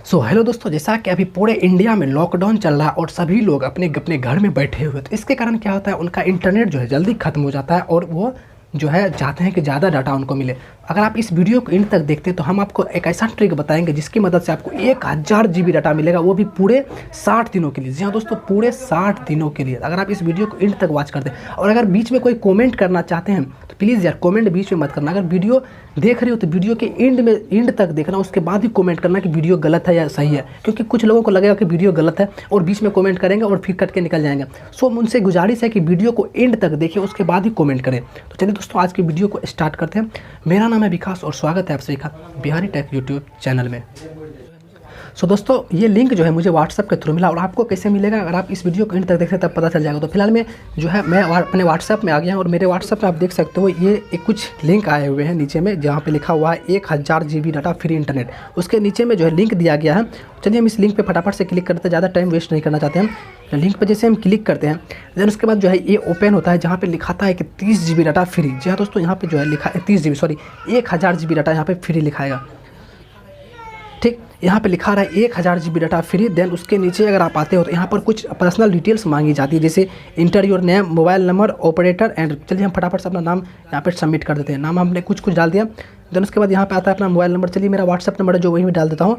Hello दोस्तों, जैसा कि अभी पूरे इंडिया में लॉकडाउन चल रहा है और सभी लोग अपने अपने घर में बैठे हुए, तो इसके कारण क्या होता है, उनका इंटरनेट जो है जल्दी ख़त्म हो जाता है और वो जो है चाहते हैं कि ज़्यादा डाटा उनको मिले। अगर आप इस वीडियो को इन तक देखते हैं तो हम आपको एक ऐसा ट्रिक बताएंगे जिसकी मदद से आपको 1000 GB डाटा मिलेगा, वो भी पूरे 60 दिनों के लिए। जी हाँ दोस्तों, पूरे 60 दिनों के लिए। अगर आप इस वीडियो को इन तक वॉच करते हैं और अगर बीच में कोई कमेंट करना चाहते हैं तो प्लीज़ यार कमेंट बीच में मत करना। अगर वीडियो देख रहे हो तो वीडियो के एंड तक देखना, उसके बाद ही कमेंट करना कि वीडियो गलत है या सही है, क्योंकि कुछ लोगों को लगेगा कि वीडियो गलत है और बीच में कमेंट करेंगे और फिर कट के निकल जाएंगे। सो उनसे गुजारिश है कि वीडियो को एंड तक देखिए, उसके बाद ही कमेंट करें। तो चलिए दोस्तों, आज की वीडियो को स्टार्ट करते हैं। मेरा नाम है विकास और स्वागत है आप सभी का बिहारी टेक यूट्यूब चैनल में। दोस्तों, ये लिंक जो है मुझे व्हाट्सएप के थ्रू मिला और आपको कैसे मिलेगा, अगर आप इस वीडियो को इन तक देखते हैं तब पता चल जाएगा। तो फिलहाल मैं जो है मैं अपने व्हाट्सएप में आ गया हूँ और मेरे व्हाट्सएप में आप देख सकते हो ये कुछ लिंक आए हुए हैं नीचे में, जहाँ पे लिखा हुआ है 1000 GB डाटा फ्री इंटरनेट। उसके नीचे में जो है लिंक दिया गया है। चलिए हम इस लिंक पे फटाफट से क्लिक करते हैं, ज़्यादा टाइम वेस्ट नहीं करना चाहते हम। लिंक पर जैसे हम क्लिक करते हैं देन उसके बाद जो है ये ओपन होता है, जहाँ पे लिखाता है कि 30 GB डाटा फ्री। जी हाँ दोस्तों, यहाँ पे जो है लिखा है 1000 GB डाटा यहाँ पे फ्री लिखाएगा। ठीक, यहाँ पे लिखा रहा है 1000 GB डाटा फ्री। देन उसके नीचे अगर आप आते हो तो यहाँ पर कुछ पर्सनल डिटेल्स मांगी जाती है, जैसे inter your name, mobile number, operator and. चलिए हम फटाफट से अपना नाम यहाँ पे सबमिट कर देते हैं। नाम हमने कुछ डाल दिया। देन उसके बाद यहाँ पे आता है अपना मोबाइल नंबर। चलिए मेरा व्हाट्सअप नंबर है जो वही मैं डाल देता हूँ।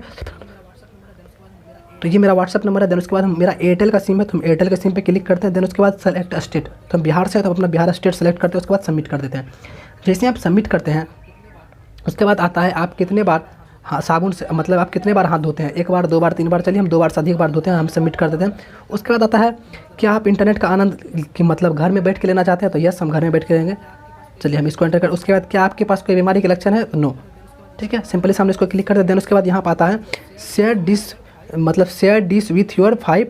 तो ये मेरा व्हाट्सअप नंबर है। देन उसके बाद मेरा एयरटेल का सिम है तो हम एयरटेल के सिम पे क्लिक करते हैं। देन उसके बाद सेलेक्ट स्टेट, तो हम बिहार से है तो अपना बिहार स्टेट सेलेक्ट करते हैं। उसके बाद सबमिट कर देते हैं। जैसे आप सबमिट करते हैं उसके बाद आता है आप कितने बार साबुन से, मतलब आप कितने बार हाथ धोते हैं, 1 बार, 2 बार, 3 बार। चलिए हम 2 बार से अधिक बार धोते हैं, हम सबमिट कर देते हैं। उसके बाद आता है क्या आप इंटरनेट का आनंद कि मतलब घर में बैठ के लेना चाहते हैं, तो यस हम घर में बैठ के लेंगे। चलिए हम इसको एंटर कर। उसके बाद क्या आपके पास कोई बीमारी के लक्षण है, नो। ठीक है, सिंपली सामने इसको क्लिक कर देते हैं। उसके बाद यहाँ पर आता है share dish with your 5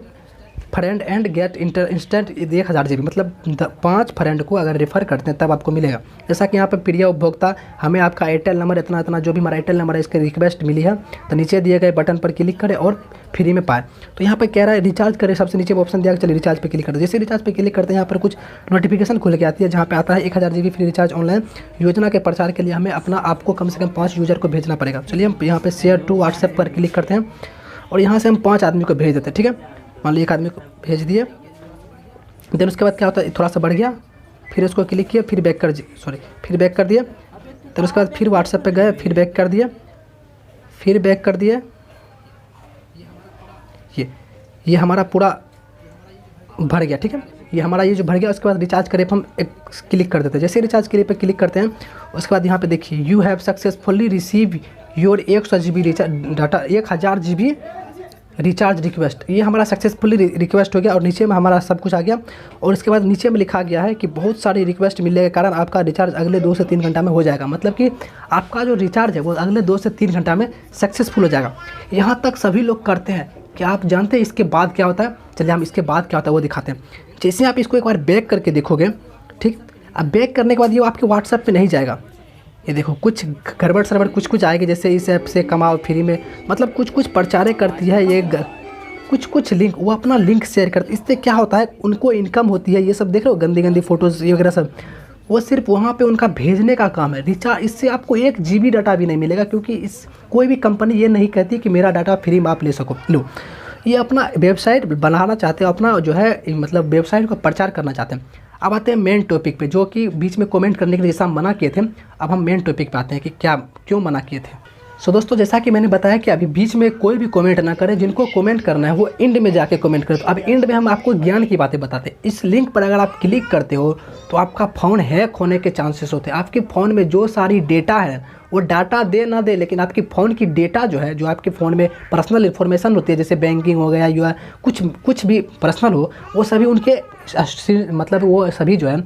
friend and get instant 1000 GB, मतलब 5 फ्रेंड को अगर रेफ़र करते हैं तब आपको मिलेगा। जैसा कि यहाँ पर प्रिय उपभोक्ता, हमें आपका एयरटेल नंबर इतना जो भी हमारा एयरटेल नंबर है इसकी रिक्वेस्ट मिली है, तो नीचे दिए गए बटन पर क्लिक करें और फ्री में पाए। तो यहाँ पर कह रहा है रिचार्ज करें, सबसे नीचे ऑप्शन दिया, चलिए रिचार्ज पे क्लिक करते हैं। जैसे रिचार्ज पे क्लिक करते हैं यहाँ पर कुछ नोटिफिकेशन खुल के आती है, जहाँ पे आता है 1000 GB फ्री रिचार्ज ऑनलाइन योजना के प्रचार के लिए हमें आपको कम से कम 5 यूज़र को भेजना पड़ेगा। चलिए हम यहाँ पे शेयर टू व्हाट्सएप पर क्लिक करते हैं और यहाँ से हम 5 आदमी को भेज देते हैं। ठीक है, मान लो 1 आदमी को भेज दिए। देन उसके बाद क्या होता है, थोड़ा सा बढ़ गया, फिर इसको क्लिक किया, फिर बैक कर दिए। देन उसके बाद फिर व्हाट्सएप पे गए, फिर बैक कर दिए। ये हमारा पूरा भर गया। ठीक है, ये हमारा ये जो भर गया। उसके बाद रिचार्ज करें हम एक क्लिक कर देते हैं। जैसे रिचार्ज के लिए पे क्लिक करते हैं उसके बाद यहाँ पे देखिए you have successfully receive your 100 GB recharge data 1000 GB recharge request. ये हमारा सक्सेसफुली रिक्वेस्ट हो गया और नीचे में हमारा सब कुछ आ गया। और इसके बाद नीचे में लिखा गया है कि बहुत सारी रिक्वेस्ट मिलने के कारण आपका रिचार्ज अगले 2 से 3 घंटा में हो जाएगा, मतलब कि आपका जो रिचार्ज है वो अगले 2 से 3 घंटा में सक्सेसफुल हो जाएगा। यहाँ तक सभी लोग करते हैं। क्या आप जानते हैं इसके बाद क्या होता है? चलिए हम इसके बाद क्या होता है वो दिखाते हैं। जैसे आप इसको एक बार बैक करके देखोगे, ठीक, अब बैक करने के बाद ये आपके व्हाट्सएप पे नहीं जाएगा। ये देखो कुछ गड़बड़ सरबड़ कुछ आएगी, जैसे इस ऐप से कमाओ फ्री में, मतलब कुछ प्रचारे करती है ये कुछ लिंक, वो अपना लिंक शेयर करती है। इससे क्या होता है, उनको इनकम होती है। ये सब देख रहे हो गंदी फ़ोटोज़ वगैरह सब, वो सिर्फ वहाँ पे उनका भेजने का काम है। रिचार्ज इससे आपको 1 GB डाटा भी नहीं मिलेगा, क्योंकि कोई भी कंपनी ये नहीं कहती कि मेरा डाटा फ्री में आप ले सको। लो, ये अपना वेबसाइट बनाना चाहते हो, अपना जो है मतलब वेबसाइट को प्रचार करना चाहते हैं। अब आते हैं मेन टॉपिक पे, जो कि बीच में कमेंट करने के लिए जैसा हम मना किए थे। अब हम मेन टॉपिक पे आते हैं कि क्यों मना किए थे। दोस्तों, जैसा कि मैंने बताया कि अभी बीच में कोई भी कमेंट ना करे, जिनको कमेंट करना है वो एंड में जाके कमेंट करें। तो अब एंड में हम आपको ज्ञान की बातें बताते हैं। इस लिंक पर अगर आप क्लिक करते हो तो आपका फ़ोन हैक होने के चांसेस होते हैं। आपके फ़ोन में जो सारी डेटा है वो डाटा दे ना दे, लेकिन आपकी फ़ोन की डेटा जो है, जो आपके फ़ोन में पर्सनल इन्फॉर्मेशन होती है, जैसे बैंकिंग हो गया या कुछ भी पर्सनल हो, वो सभी उनके मतलब वो सभी जो है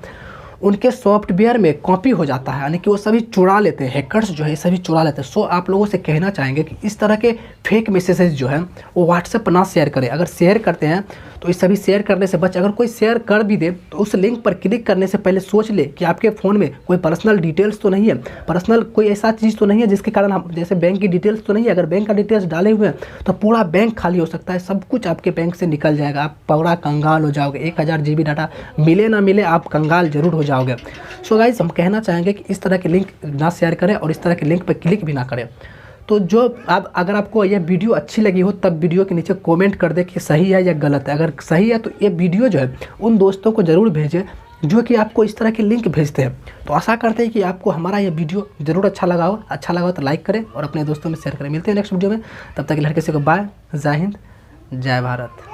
उनके सॉफ्टवेयर में कॉपी हो जाता है, यानी कि वो सभी चुरा लेते हैं। हैकर्स जो है सभी चुरा लेते हैं। सो आप लोगों से कहना चाहेंगे कि इस तरह के फेक मैसेजेस जो है वो व्हाट्सएप पर ना शेयर करें। अगर शेयर करते हैं तो इस सभी शेयर करने से बच। अगर कोई शेयर कर भी दे तो उस लिंक पर क्लिक करने से पहले सोच ले कि आपके फ़ोन में कोई पर्सनल डिटेल्स तो नहीं है, पर्सनल कोई ऐसा चीज़ तो नहीं है जिसके कारण हम, जैसे बैंक की डिटेल्स तो नहीं है। अगर बैंक का डिटेल्स डाले हुए हैं तो पूरा बैंक खाली हो सकता है, सब कुछ आपके बैंक से निकल जाएगा, आप पूरा कंगाल हो जाओगे। 1000 GB डाटा मिले ना मिले आप कंगाल जरूर हो जाओगे। सो गाइस, हम कहना चाहेंगे कि इस तरह के लिंक ना शेयर करें और इस तरह के लिंक पर क्लिक भी ना करें। तो जो आप अगर आपको यह वीडियो अच्छी लगी हो तब वीडियो के नीचे कमेंट कर दे कि सही है या गलत है। अगर सही है तो ये वीडियो जो है उन दोस्तों को ज़रूर भेजें जो कि आपको इस तरह के लिंक भेजते हैं। तो आशा करते हैं कि आपको हमारा ये वीडियो ज़रूर अच्छा लगा हो तो लाइक करें और अपने दोस्तों में शेयर करें। मिलते हैं नेक्स्ट वीडियो में, तब तक के लिए हर किसी को बाय, जय हिंद, जय भारत।